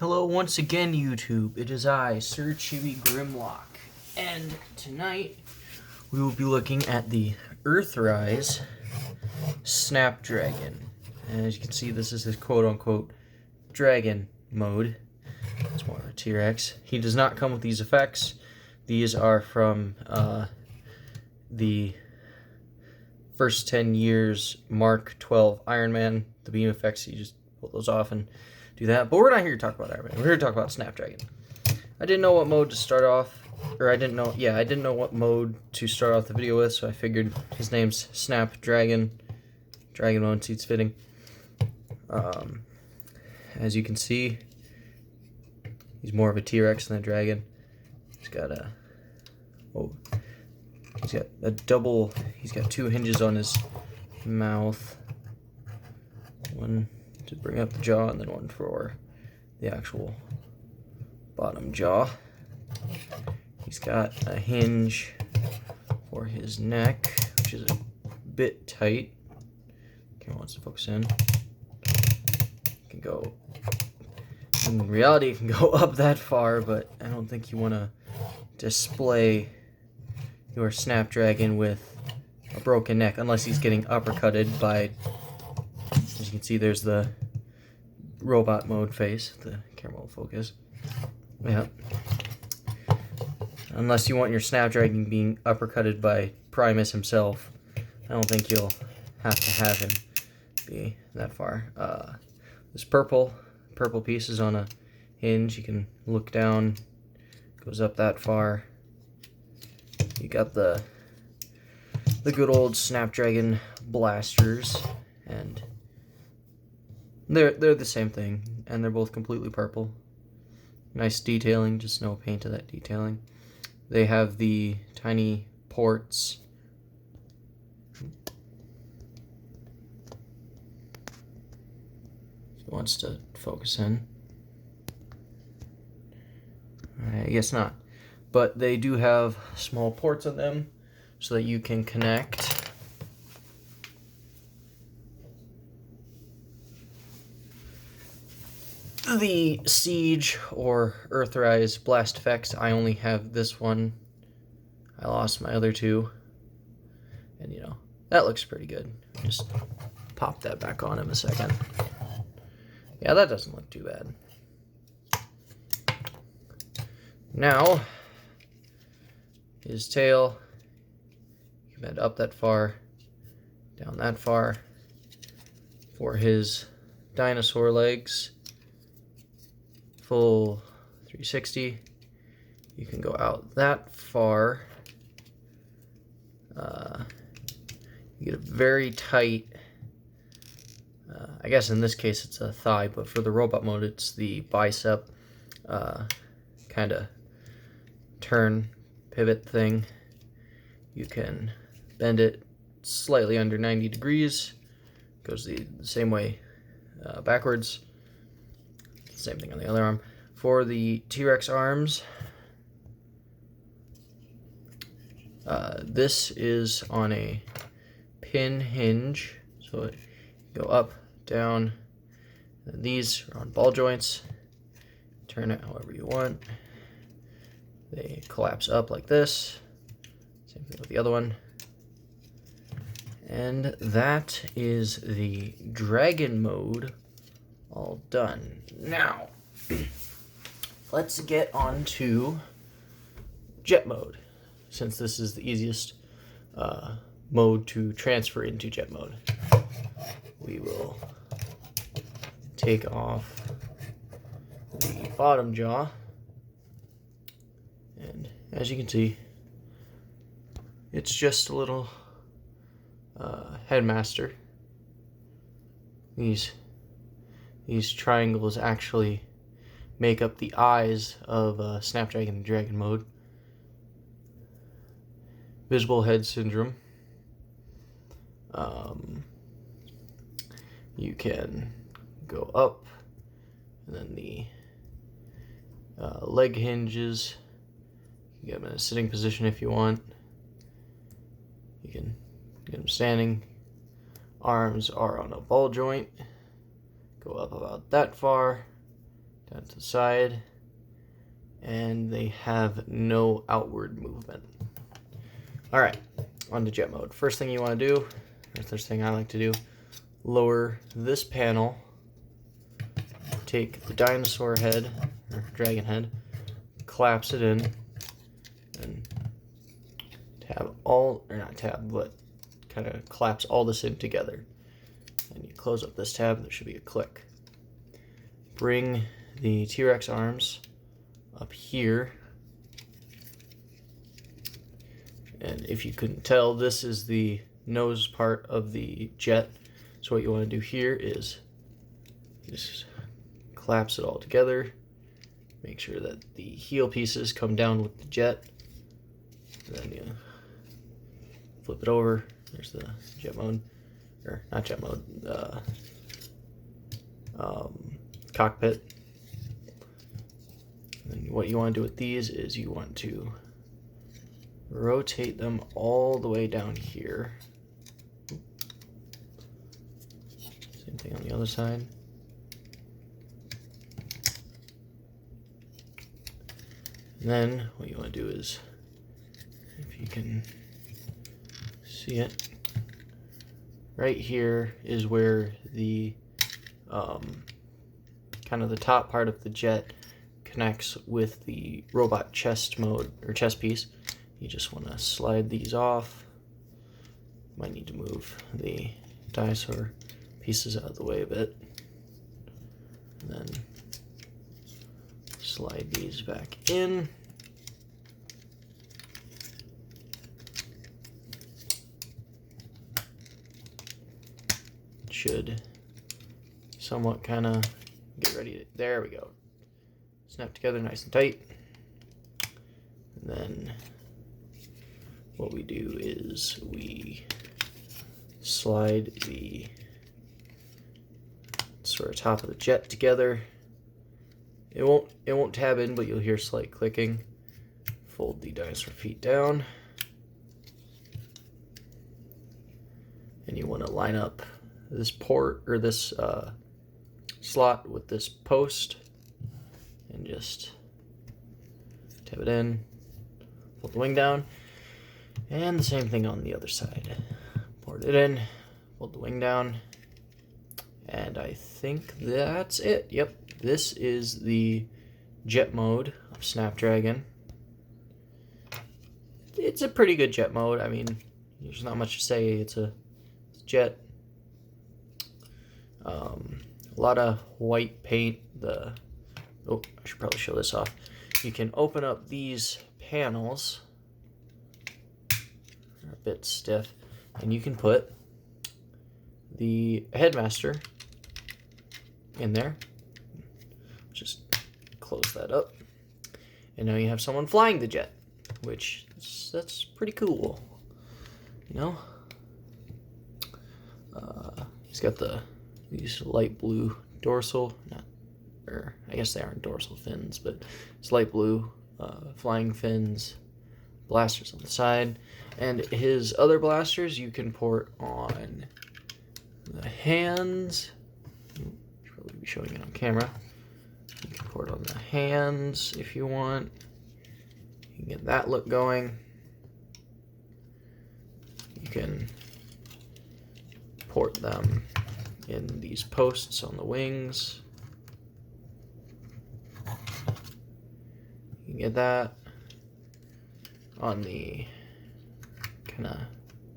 Hello once again, YouTube. It is I, Sir Chibi Grimlock, and tonight we will be looking at the Earthrise Snapdragon. And as you can see, this is his quote-unquote dragon mode. It's more of a T-Rex. He does not come with these effects. These are from the first 10 years Mark 12 Iron Man. The beam effects, you just pull those off and do that. But we're not here to talk about Iron Man. We're here to talk about Snapdragon. I didn't know what mode to start off, or I didn't know what mode to start off the video with, so I figured his name's Snapdragon. Dragon mode seems fitting. As you can see, he's more of a T-Rex than a dragon. He's got he's got two hinges on his mouth. One to bring up the jaw, and then one for the actual bottom jaw. He's got a hinge for his neck, which is a bit tight. Camera wants to focus in. It can go, in reality, it can go up that far, but I don't think you want to display your Snapdragon with a broken neck, unless he's getting uppercutted by, as you can see, there's the robot mode face. The camera will focus. Yeah. Unless you want your Snapdragon being uppercutted by Primus himself, I don't think you'll have to have him be that far. This purple piece is on a hinge. You can look down, goes up that far. You got the good old Snapdragon blasters, and they're the same thing, and they're both completely purple. Nice detailing, just no paint to that detailing. They have the tiny ports. If it wants to focus in. Alright, I guess not. But they do have small ports on them so that you can connect the Siege or Earthrise blast effects. I only have this one. I lost my other two. And you know, that looks pretty good. Just pop that back on in a second. Yeah, that doesn't look too bad. Now, his tail, you can bend up that far, down that far. For his dinosaur legs, full 360. You can go out that far. You get a very tight, I guess in this case it's a thigh, but for the robot mode it's the bicep kind of turn pivot thing. You can bend it slightly under 90 degrees. Goes the same way backwards. Same thing on the other arm. For the T-Rex arms, this is on a pin hinge, so it go up, down. And these are on ball joints. Turn it however you want. They collapse up like this. Same thing with the other one. And that is the dragon mode all done. Now, let's get on to jet mode, since this is the easiest mode to transfer into jet mode. We will take off the bottom jaw, and as you can see, it's just a little headmaster. These triangles actually make up the eyes of Snapdragon Dragon mode. Visible head syndrome. You can go up, and then the leg hinges. You can get them in a sitting position if you want. You can get them standing. Arms are on a ball joint. Go up about that far, down to the side, and they have no outward movement. All right, on to jet mode. First thing you want to do, or first thing I like to do, lower this panel, take the dinosaur head, or dragon head, collapse it in, and tab all, or not tab, but kind of collapse all this in together. And you close up this tab, there should be a click. Bring the T-Rex arms up here. And if you couldn't tell, this is the nose part of the jet. So what you want to do here is just collapse it all together. Make sure that the heel pieces come down with the jet. Then you flip it over. There's the jet mode, or not jet mode, cockpit. And what you want to do with these is you want to rotate them all the way down here. Same thing on the other side. And then what you want to do is, if you can see it, right here is where the kind of the top part of the jet connects with the robot chest mode, or chest piece. You just want to slide these off. Might need to move the dinosaur pieces out of the way a bit. And then slide these back in. Should somewhat kind of get ready to, there we go. Snap together nice and tight. And then what we do is we slide the sort of top of the jet together. It won't tab in, but you'll hear slight clicking. Fold the dinosaur feet down. And you want to line up this port, or this slot, with this post, and just tab it in, fold the wing down, and the same thing on the other side. Port it in, fold the wing down, and I think that's it. Yep, this is the jet mode of Snapdragon. It's a pretty good jet mode. I mean, there's not much to say. It's a jet. A lot of white paint. Oh, I should probably show this off. You can open up these panels. They're a bit stiff. And you can put the headmaster in there. Just close that up. And now you have someone flying the jet, which that's pretty cool. You know? He's got these light blue dorsal, or I guess they aren't dorsal fins, but it's light blue flying fins, blasters on the side, and his other blasters you can port on the hands. Should probably be showing it on camera. You can port on the hands if you want. You can get that look going. You can port them in these posts on the wings. You can get that on the kind of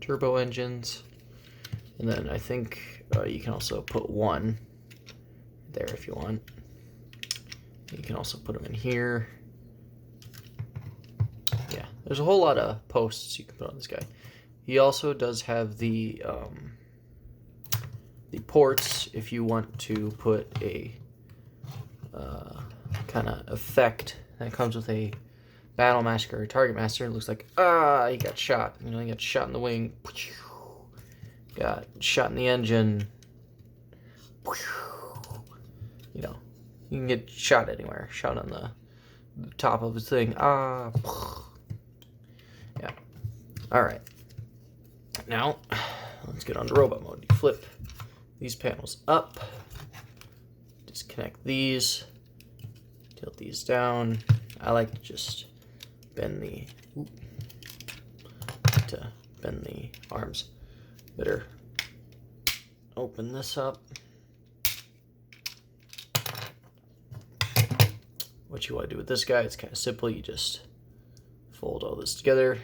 turbo engines. And then I think you can also put one there if you want. You can also put them in here. Yeah, there's a whole lot of posts you can put on this guy. He also does have the ports if you want to put a kind of effect that comes with a battle master or a target master. It looks like, he got shot. You know, he got shot in the wing. Got shot in the engine. You know, you can get shot anywhere. Shot on the top of the thing. Yeah. All right. Now, let's get on to robot mode. You flip these panels up, disconnect these, tilt these down. I like to just bend the arms. Better open this up. What you want to do with this guy, it's kind of simple. You just fold all this together,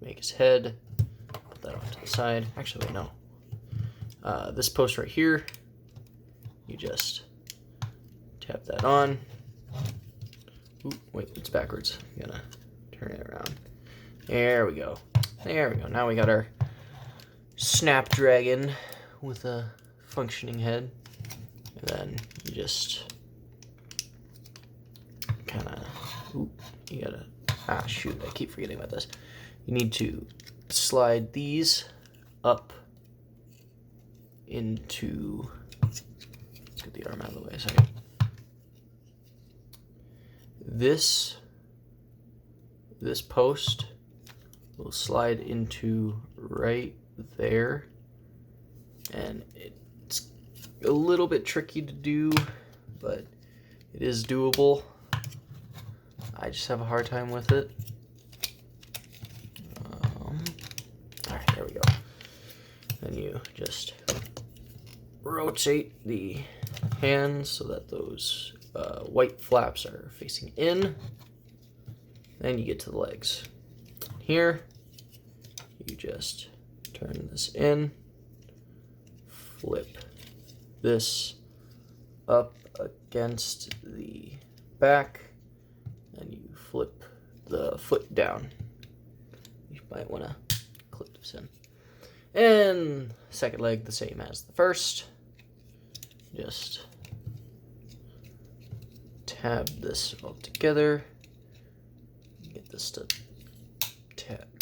make his head, put that off to the side. Actually, wait, no. This post right here, you just tap that on. Ooh, wait, it's backwards. I'm gonna turn it around. There we go. There we go. Now we got our Snapdragon with a functioning head. And then you just kind of, you gotta, shoot, I keep forgetting about this. You need to slide these up into, let's get the arm out of the way a second. This post will slide into right there, and it's a little bit tricky to do, but it is doable. I just have a hard time with it. Alright, there we go. Then you just rotate the hands so that those white flaps are facing in. Then you get to the legs. Here, you just turn this in, flip this up against the back, and you flip the foot down. You might want to clip this in. And second leg, the same as the first. Just tab this all together. Get this to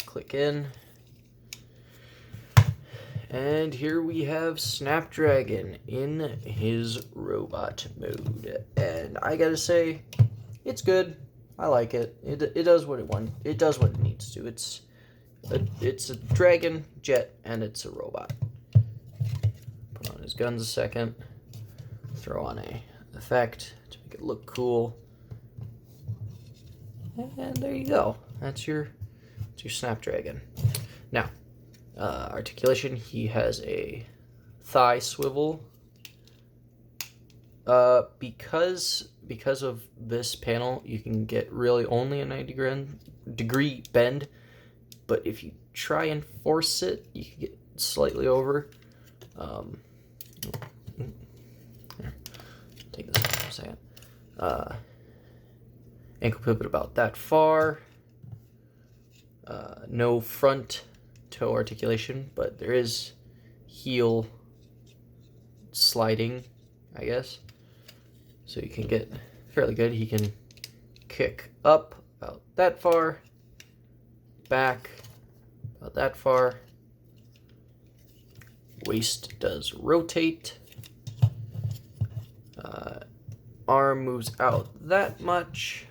click in. And here we have Snapdragon in his robot mode. And I gotta say, it's good. I like it. It does what it wants. It does what it needs to. It's a dragon, jet, and it's a robot. Put on his guns a second. Throw on a effect to make it look cool. And there you go. That's your Snapdragon. Now, articulation, he has a thigh swivel. Because of this panel, you can get really only a 90-degree bend, but if you try and force it, you can get slightly over. Here, take this off for a second. Ankle pivot about that far. No front toe articulation, but there is heel sliding, I guess. So you can get fairly good. He can kick up about that far, back about that far. Waist does rotate. Arm moves out that much.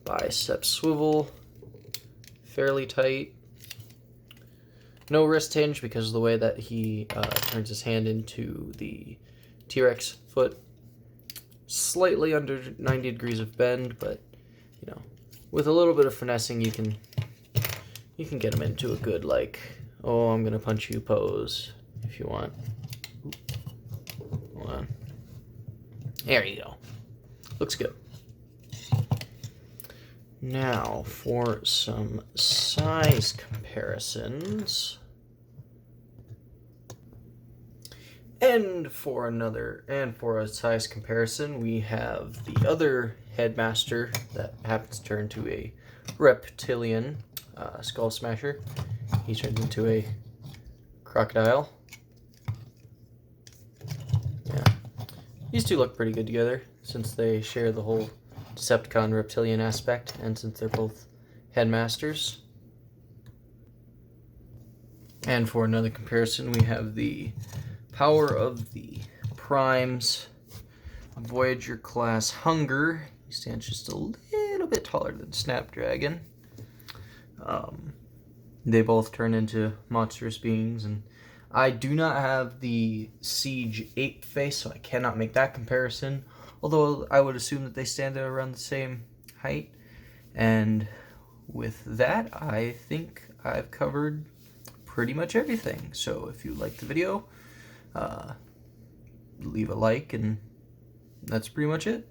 Bicep swivel, fairly tight. No wrist hinge because of the way that he turns his hand into the T-Rex foot. Slightly under 90 degrees of bend, but you know, with a little bit of finessing, you can get him into a good, like, oh, I'm gonna punch you pose if you want. Hold on. There you go. Looks good. Now for some size comparisons. And for a size comparison, we have the other headmaster that happens to turn to a reptilian skull smasher. He turns into a crocodile. Yeah. These two look pretty good together since they share the whole Decepticon reptilian aspect, and since they're both headmasters. And for another comparison, we have the power of the Primes Voyager class Hunger. He stands just a little bit taller than Snapdragon. They both turn into monstrous beings, and I do not have the Siege Ape face, so I cannot make that comparison. although I would assume that they stand at around the same height. And with that, I think I've covered pretty much everything. So if you liked the video, leave a like, and that's pretty much it.